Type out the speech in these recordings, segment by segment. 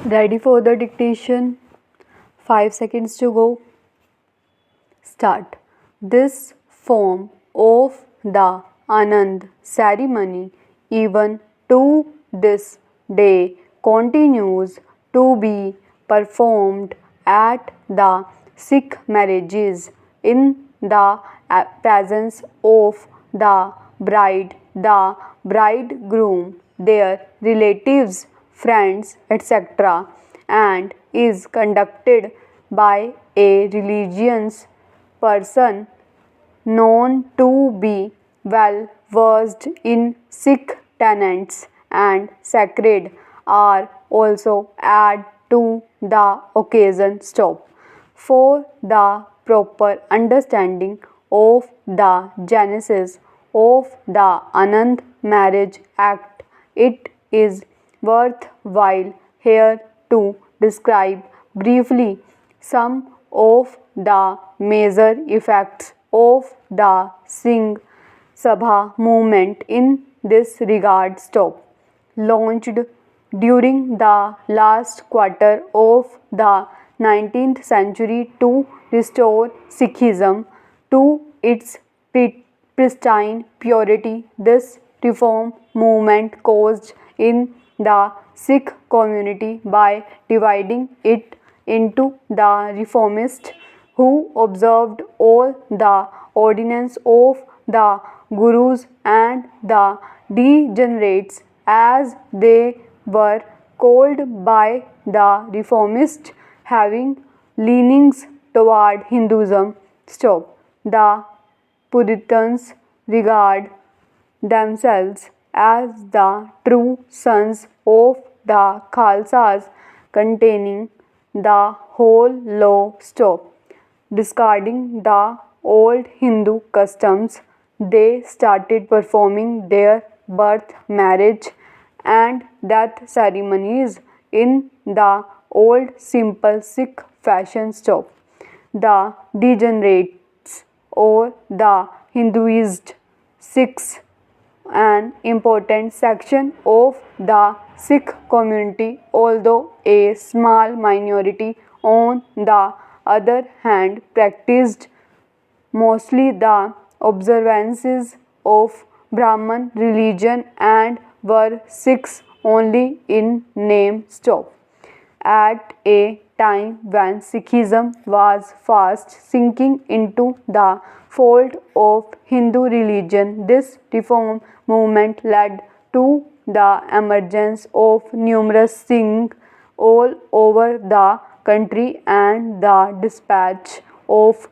Ready for the dictation? 5 seconds to go. Start. This form of the Anand ceremony, even to this day, continues to be performed at the Sikh marriages in the presence of the bridegroom, their relatives, friends, etc., and is conducted by a religious person known to be well versed in Sikh tenets and sacred are also added to the occasion. Stop. For the proper understanding of the genesis of the Anand Marriage Act, it is worthwhile here to describe briefly some of the major effects of the Singh Sabha movement in this regard. Stop. Launched during the last quarter of the 19th century to restore Sikhism to its pristine purity, this reform movement caused in the Sikh community by dividing it into the reformists who observed all the ordinances of the Gurus and the degenerates, as they were called by the reformists, having leanings toward Hinduism. Stop. The Puritans regard themselves as the true sons of the Khalsas, containing the whole law. Stop. Discarding the old Hindu customs, they started performing their birth, marriage, and death ceremonies in the old simple Sikh fashion. Stop. The degenerates or the Hinduist Sikhs, an important section of the Sikh community, although a small minority, on the other hand, practiced mostly the observances of Brahman religion and were Sikhs only in name. Stop. At a time when Sikhism was fast sinking into the fold of Hindu religion, this reform movement led to the emergence of numerous Singhs all over the country and the dispatch of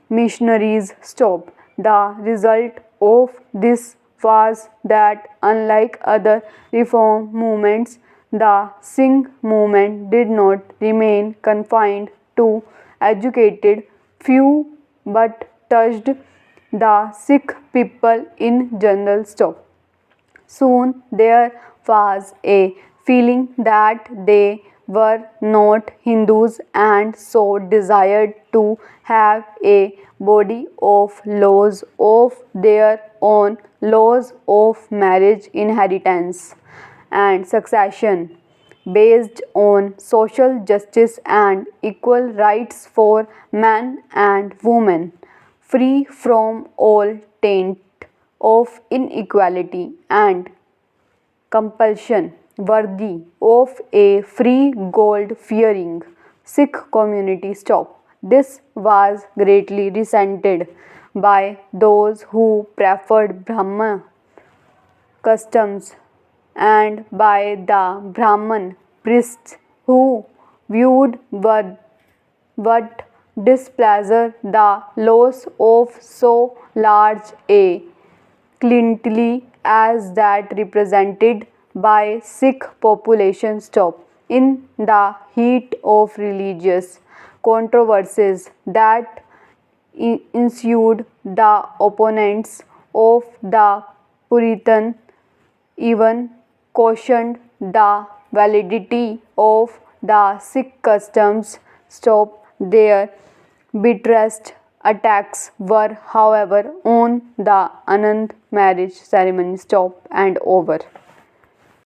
missionaries. Stop. The result of this was that, unlike other reform movements, the Singh movement did not remain confined to educated few but touched the Sikh people in general. Stop. Soon there was a feeling that they were not Hindus and so desired to have a body of laws of their own, laws of marriage, inheritance, and succession, based on social justice and equal rights for men and women, free from all taint of inequality and compulsion, worthy of a free gold fearing Sikh community. Stop. This was greatly resented by those who preferred Brahma customs and by the Brahman priests who viewed what displeasure the loss of so large a clientele as that represented by Sikh population. Stop. In the heat of religious controversies that ensued, the opponents of the Puritan even cautioned the validity of the Sikh customs. Stop. Their bitterest attacks were, however, on the Anand marriage ceremony. Stop and over.